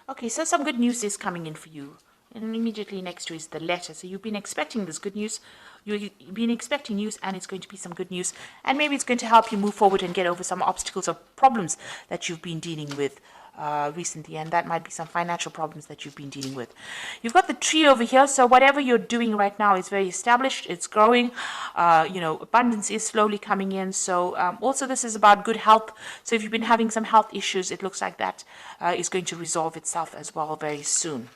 Okay, so some good news is coming in for you. And immediately next to is the letter. So you've been expecting this good news. You've been expecting news, and it's going to be some good news. And maybe it's going to help you move forward and get over some obstacles or problems that you've been dealing with recently. And that might be some financial problems that you've been dealing with. You've got the tree over here. So whatever you're doing right now is very established. It's growing. Abundance is slowly coming in. So also this is about good health. So if you've been having some health issues, it looks like that is going to resolve itself as well very soon.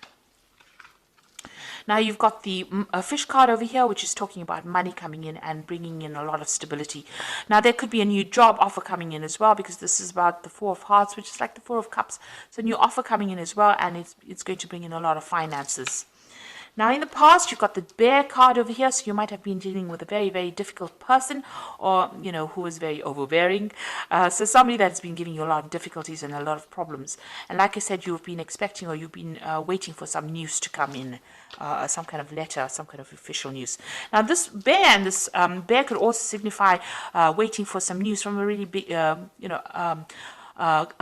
Now you've got the fish card over here, which is talking about money coming in and bringing in a lot of stability. Now there could be a new job offer coming in as well, because this is about the Four of Hearts, which is like the Four of Cups. So a new offer coming in as well, and it's going to bring in a lot of finances. Now, in the past, you've got the bear card over here, so you might have been dealing with a very, very difficult person, or, who was very overbearing. So somebody that's been giving you a lot of difficulties and a lot of problems. And like I said, you've been expecting, or you've been waiting for some news to come in, some kind of letter, some kind of official news. Now, this bear and this bear could also signify waiting for some news from a really big, a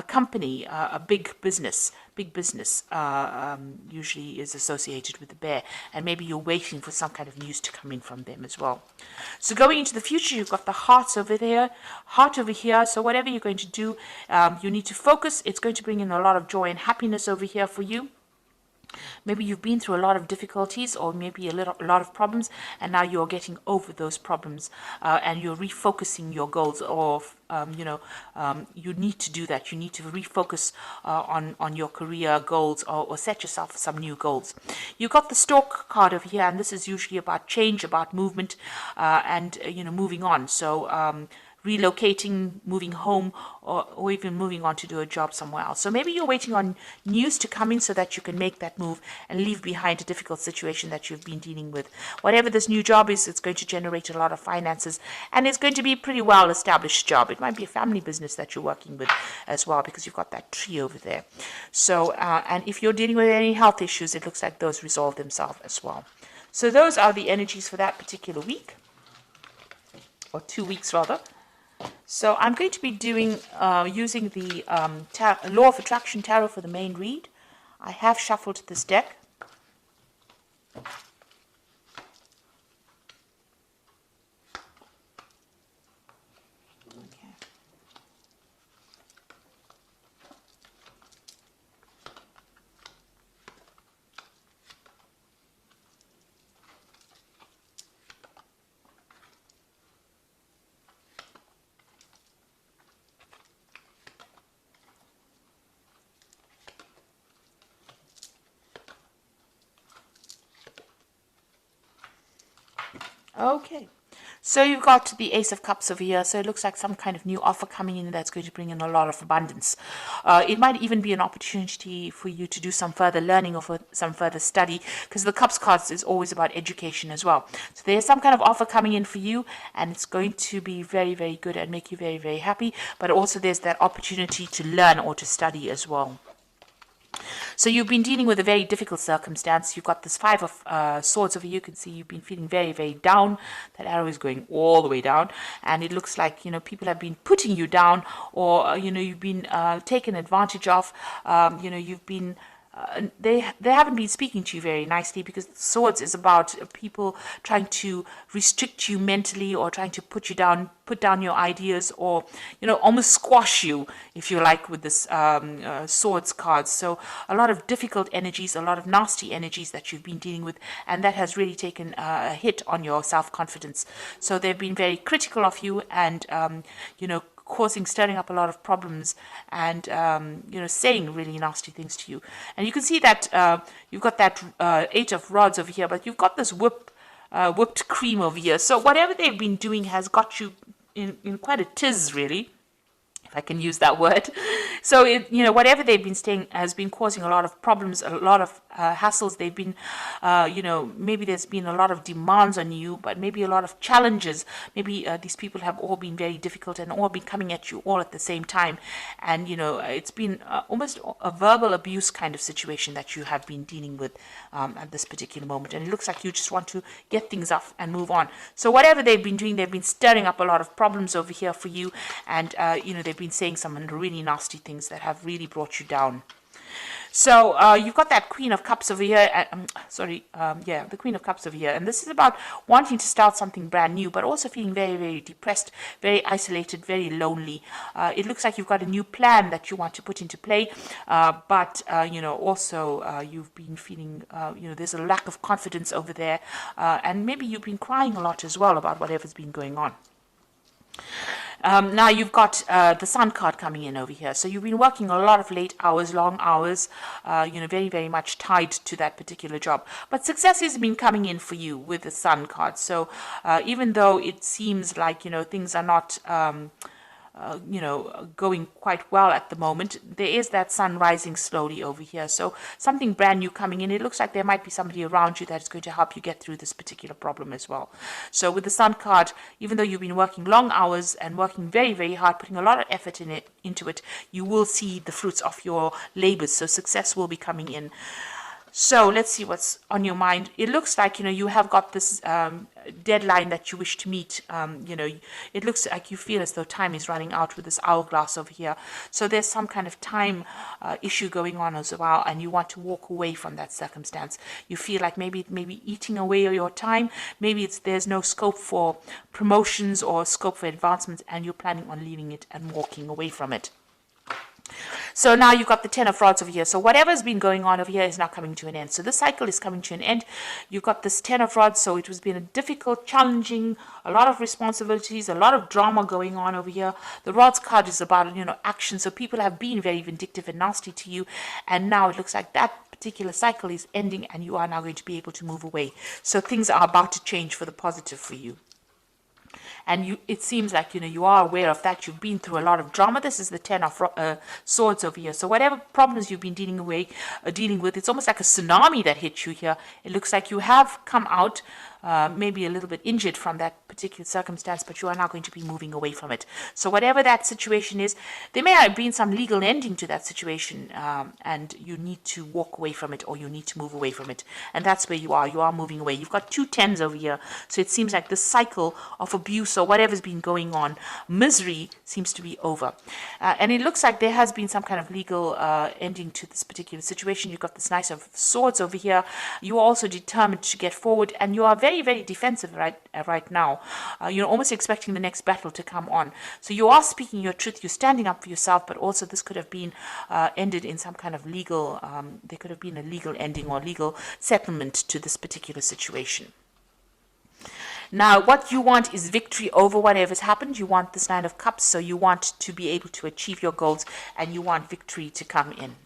company, a big business usually is associated with the bear, and maybe you're waiting for some kind of news to come in from them as well. So going into the future, you've got the heart over here. So whatever you're going to do, you need to focus. It's going to bring in a lot of joy and happiness over here for you. Maybe you've been through a lot of difficulties, or maybe a lot of problems, and now you're getting over those problems, and you're refocusing your goals. Or you need to do that. You need to refocus on your career goals, or set yourself some new goals. You got the Stork card over here, and this is usually about change, about movement, and moving on. So relocating, moving home, or even moving on to do a job somewhere else. So maybe you're waiting on news to come in so that you can make that move and leave behind a difficult situation that you've been dealing with. Whatever this new job is, it's going to generate a lot of finances, and it's going to be a pretty well-established job. It might be a family business that you're working with as well, because you've got that tree over there. So, and if you're dealing with any health issues, it looks like those resolve themselves as well. So those are the energies for that particular week, or 2 weeks rather. So I'm going to be doing using the Law of Attraction Tarot for the main read. I have shuffled this deck. Okay, so you've got the Ace of Cups over here. So it looks like some kind of new offer coming in that's going to bring in a lot of abundance. It might even be an opportunity for you to do some further learning or for some further study, because the Cups cards is always about education as well. So there's some kind of offer coming in for you, and it's going to be very, very good and make you very, very happy. But also there's that opportunity to learn or to study as well. So you've been dealing with a very difficult circumstance. You've got this Five of Swords over here. You can see you've been feeling very, very down. That arrow is going all the way down. And it looks like, people have been putting you down, or, you've been taken advantage of. You've been... they haven't been speaking to you very nicely, because Swords is about people trying to restrict you mentally, or trying to put down your ideas, or almost squash you, if you like, with this Swords card. So a lot of difficult energies, a lot of nasty energies that you've been dealing with, and that has really taken a hit on your self-confidence. So they've been very critical of you, and stirring up a lot of problems, and saying really nasty things to you. And you can see that you've got that Eight of Rods over here, but you've got this whipped cream over here. So whatever they've been doing has got you in quite a tiz, really, if I can use that word. So whatever they've been saying has been causing a lot of problems, a lot of hassles. They've been, maybe there's been a lot of demands on you, but maybe a lot of challenges. Maybe these people have all been very difficult and all been coming at you all at the same time. And, it's been almost a verbal abuse kind of situation that you have been dealing with at this particular moment. And it looks like you just want to get things off and move on. So whatever they've been doing, they've been stirring up a lot of problems over here for you. And, they've been saying some really nasty things that have really brought you down. So you've got that Queen of Cups over here. The Queen of Cups over here. And this is about wanting to start something brand new, but also feeling very, very depressed, very isolated, very lonely. It looks like you've got a new plan that you want to put into play, but also you've been feeling, there's a lack of confidence over there, and maybe you've been crying a lot as well about whatever's been going on. Now you've got the Sun card coming in over here. So you've been working a lot of late hours, long hours, very, very much tied to that particular job. But success has been coming in for you with the Sun card. So even though it seems like, things are not going quite well at the moment, there is that sun rising slowly over here. So something brand new coming in. It looks like there might be somebody around you that is going to help you get through this particular problem as well. So with the Sun card, even though you've been working long hours and working very, very hard, putting a lot of effort into it, you will see the fruits of your labors. So success will be coming in. So let's see what's on your mind. It looks like, you have got this deadline that you wish to meet. It looks like you feel as though time is running out with this hourglass over here. So there's some kind of time issue going on as well, and you want to walk away from that circumstance. You feel like maybe eating away your time. Maybe there's no scope for promotions or scope for advancements, and you're planning on leaving it and walking away from it. So now you've got the Ten of Rods over here. So whatever's been going on over here is now coming to an end. So this cycle is coming to an end. You've got this Ten of Rods. So it has been a difficult, challenging, a lot of responsibilities, a lot of drama going on over here. The Rods card is about, action. So people have been very vindictive and nasty to you. And now it looks like that particular cycle is ending and you are now going to be able to move away. So things are about to change for the positive for you. And it seems like, you are aware of that. You've been through a lot of drama. This is the Ten of Swords over here. So whatever problems you've been dealing with, it's almost like a tsunami that hit you here. It looks like you have come out maybe a little bit injured from that particular circumstance, but you are now going to be moving away from it. So whatever that situation is, there may have been some legal ending to that situation, and you need to walk away from it, or you need to move away from it. And that's where you are. You are moving away. You've got 2 tens over here. So it seems like the cycle of abuse or whatever's been going on, misery, seems to be over. And it looks like there has been some kind of legal ending to this particular situation. You've got this Knight of Swords over here. You are also determined to get forward, and you are very, very defensive right now. You're almost expecting the next battle to come on. So you are speaking your truth. You're standing up for yourself, but also this could have been ended in some kind of legal, there could have been a legal ending or legal settlement to this particular situation. Now, what you want is victory over whatever's happened. You want this Nine of Cups, so you want to be able to achieve your goals, and you want victory to come in.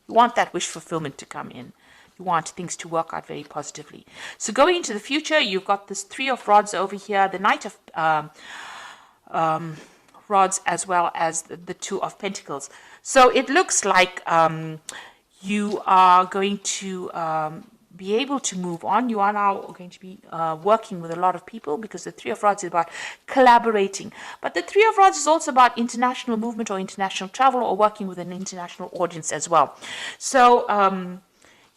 You want that wish fulfillment to come in. You want things to work out very positively. So going into the future, you've got this Three of Rods over here, the Knight of Rods, as well as the Two of Pentacles. So it looks like you are going to be able to move on. You are now going to be working with a lot of people, because the Three of Rods is about collaborating. But the Three of Rods is also about international movement or international travel, or working with an international audience as well. So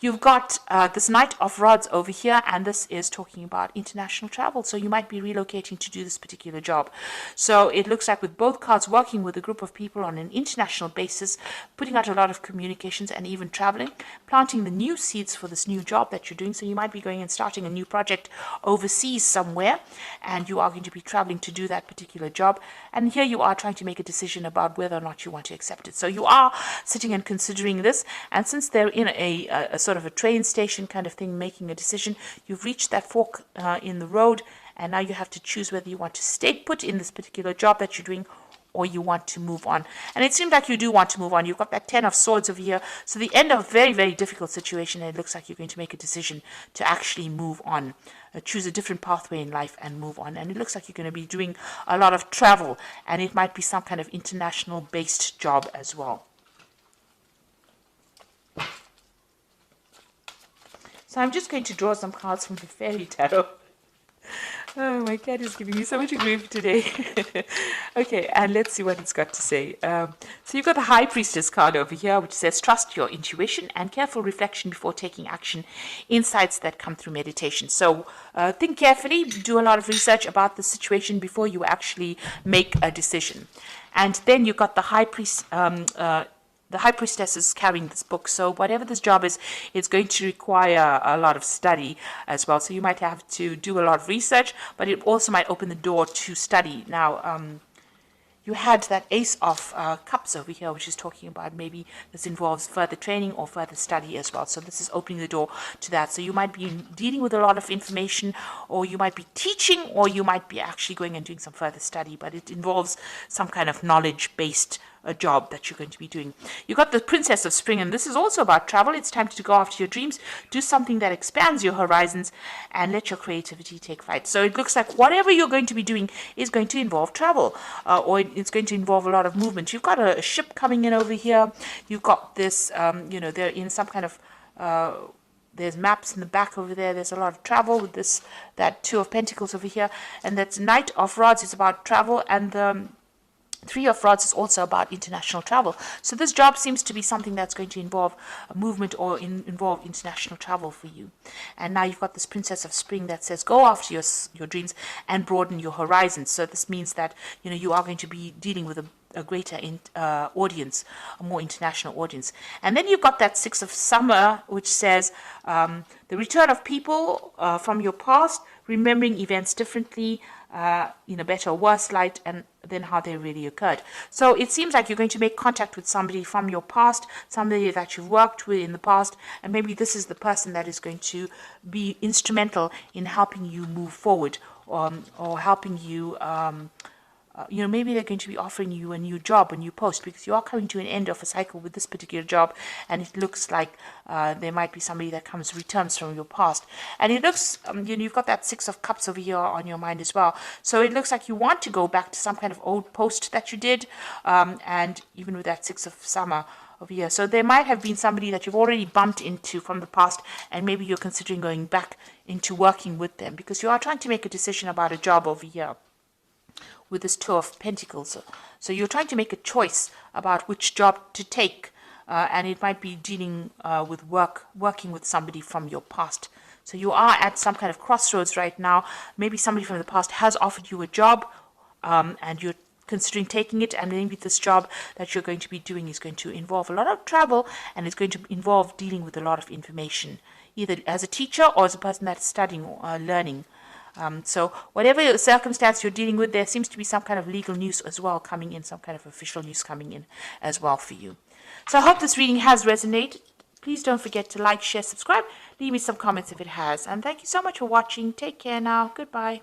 you've got this Knight of Rods over here, and this is talking about international travel. So you might be relocating to do this particular job. So it looks like with both cards, working with a group of people on an international basis, putting out a lot of communications and even traveling, planting the new seeds for this new job that you're doing. So you might be going and starting a new project overseas somewhere, and you are going to be traveling to do that particular job. And here you are trying to make a decision about whether or not you want to accept it. So you are sitting and considering this, and since they're in a sort of a train station kind of thing, making a decision, you've reached that fork in the road, and now you have to choose whether you want to stay put in this particular job that you're doing, or you want to move on. And it seems like you do want to move on. You've got that Ten of Swords over here. So the end of a very, very difficult situation, and it looks like you're going to make a decision to actually move on, choose a different pathway in life and move on. And it looks like you're going to be doing a lot of travel, and it might be some kind of international based job as well. So I'm just going to draw some cards from the Fairy Tarot. Oh, my cat is giving me so much grief today. Okay, and let's see what it's got to say. So you've got the High Priestess card over here, which says, trust your intuition and careful reflection before taking action. Insights that come through meditation. So think carefully, do a lot of research about the situation before you actually make a decision. And then you've got the High Priest the high priestess is carrying this book, so whatever this job is, it's going to require a lot of study as well. So you might have to do a lot of research, but it also might open the door to study. Now, you had that Ace of Cups over here, which is talking about maybe this involves further training or further study as well. So this is opening the door to that. So you might be dealing with a lot of information, or you might be teaching, or you might be actually going and doing some further study, but it involves some kind of knowledge-based job that you're going to be doing. You got the Princess of Spring, and this is also about travel. It's time to go after your dreams, do something that expands your horizons, and let your creativity take flight. So it looks like whatever you're going to be doing is going to involve travel, or it's going to involve a lot of movement. You've got a ship coming in over here. You've got this, they're in some kind of there's maps in the back over there. There's a lot of travel with that Two of Pentacles over here, and that's Knight of Rods is about travel, and the Three of Rods is also about international travel. So this job seems to be something that's going to involve a movement or involve international travel for you. And now you've got this Princess of Spring that says go after your dreams and broaden your horizons. So this means that you are going to be dealing with a greater audience, a more international audience. And then you've got that Six of Summer, which says the return of people from your past, remembering events differently, in a better or worse light, and then how they really occurred. So it seems like you're going to make contact with somebody from your past, somebody that you've worked with in the past, and maybe this is the person that is going to be instrumental in helping you move forward, or helping you maybe they're going to be offering you a new job, a new post, because you are coming to an end of a cycle with this particular job, and it looks like there might be somebody that returns from your past. And it looks, you've got that Six of Cups over here on your mind as well. So it looks like you want to go back to some kind of old post that you did, and even with that Six of Summer over here. So there might have been somebody that you've already bumped into from the past, and maybe you're considering going back into working with them, because you are trying to make a decision about a job over here with this Two of Pentacles. So you're trying to make a choice about which job to take, and it might be dealing with working with somebody from your past. So you are at some kind of crossroads right now. Maybe somebody from the past has offered you a job, and you're considering taking it, and maybe this job that you're going to be doing is going to involve a lot of travel, and it's going to involve dealing with a lot of information, either as a teacher or as a person that's studying or learning. So whatever circumstance you're dealing with, there seems to be some kind of legal news as well coming in, some kind of official news coming in as well for you. So I hope this reading has resonated. Please don't forget to like, share, subscribe. Leave me some comments if it has. And thank you so much for watching. Take care now. Goodbye.